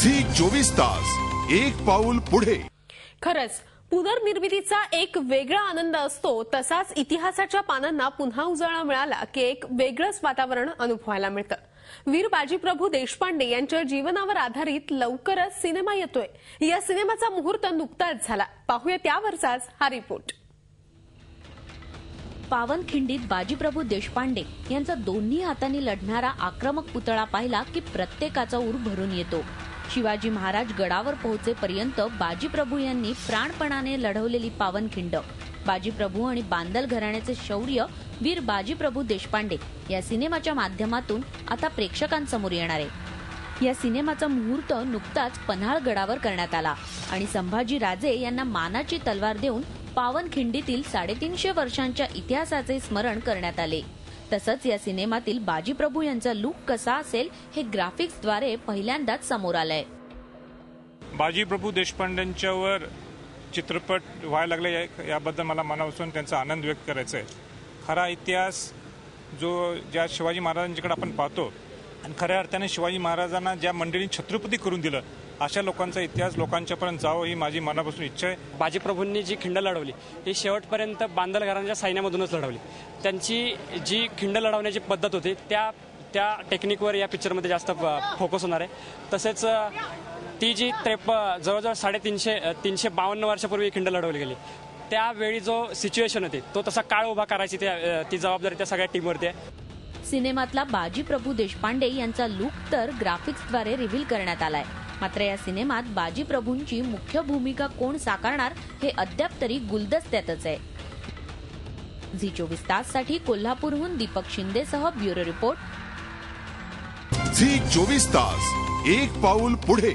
Zee 24 तास एक पाऊल पुढे। खरंच पुनर्निर्मितीचा एक वेगळा आनंद असतो, तसाच इतिहासाच्या पानांना पुन्हा उजाळा मिळाला की एक वेगळंच वातावरण अनुभवायला मिळतं। वीर बाजीप्रभू देशपांडे यांच्या जीवनावर आधारित लवकरच सिनेमा येतोय। या सिनेमाचा मुहूर्त नुकताच झाला। पाहूया त्यावरचाच हा रिपोर्ट। पावनखिंडीत बाजीप्रभू देशपांडे यांचा दोन्ही हातांनी लढणारा आक्रमक पुतळा पाहिला की प्रत्येकाचा ऊर भरून येतो। शिवाजी महाराज गडावर पोहोचेपर्यंत बाजीप्रभू यांनी प्राणपणाने लढवलेली पावनखिंड, बाजीप्रभू आणि बांदल घराण्याचे शौर्य, वीर बाजीप्रभू देशपांडे या सिनेमाच्या माध्यमातून आता प्रेक्षकांसमोर येणार आहे। या सिनेमाचा मुहूर्त नुकताच पन्हाळ गडावर करण्यात आला आणि संभाजी राजे यांना मानाची तलवार देऊन पावनखिंडीतील 350 वर्षांच्या इतिहासाचे स्मरण करण्यात आले। तसंच या सिनेमातील बाजीप्रभू यांचा लुक कसा असेल हे ग्राफिक्सद्वारे पहिल्यांदाच समोर आलंय। बाजीप्रभू देशपांडेंच्यावर चित्रपट व्हायला लागले याबद्दल मला मनापासून त्यांचा आनंद व्यक्त करायचा आहे। खरा इतिहास ज्या शिवाजी महाराजांच्याकडे आपण पाहतो आणि खऱ्या अर्थाने शिवाजी महाराजांना ज्या मंडळींनी छत्रपती करून दिलं, अशा लोकांचा इतिहास लोकांच्यापर्यंत जावं ही माझी मनापासून इच्छा आहे। बाजीप्रभूंनी जी खिंड लढवली ती शेवटपर्यंत बांदल घराण्याच्या सैन्यामधूनच लढवली। त्यांची जी खिंड लढवण्याची पद्धत होती त्या टेक्निकवर या पिक्चरमध्ये जास्त फोकस होणार आहे। तसेच ती जी जवळजवळ 352 वर्षापूर्वी खिंड लढवली गेली, त्यावेळी जो सिच्युएशन होती तो तसा काळ उभा करायची ती जबाबदारी त्या सगळ्या टीमवरती आहे। सिनेमातला बाजीप्रभू देशपांडे यांचा लुक तर ग्राफिक्सद्वारे रिव्हील करण्यात आलाय। मात्र या सिनेमात बाजीप्रभूंची मुख्य भूमिका कोण साकारणार हे अद्याप तरी गुलदस्त्यातच आहे। झी 24 ताससाठी कोल्हापूरहून दीपक शिंदेसह ब्युरो रिपोर्ट। झी 24 तास एक पाऊल पुढे।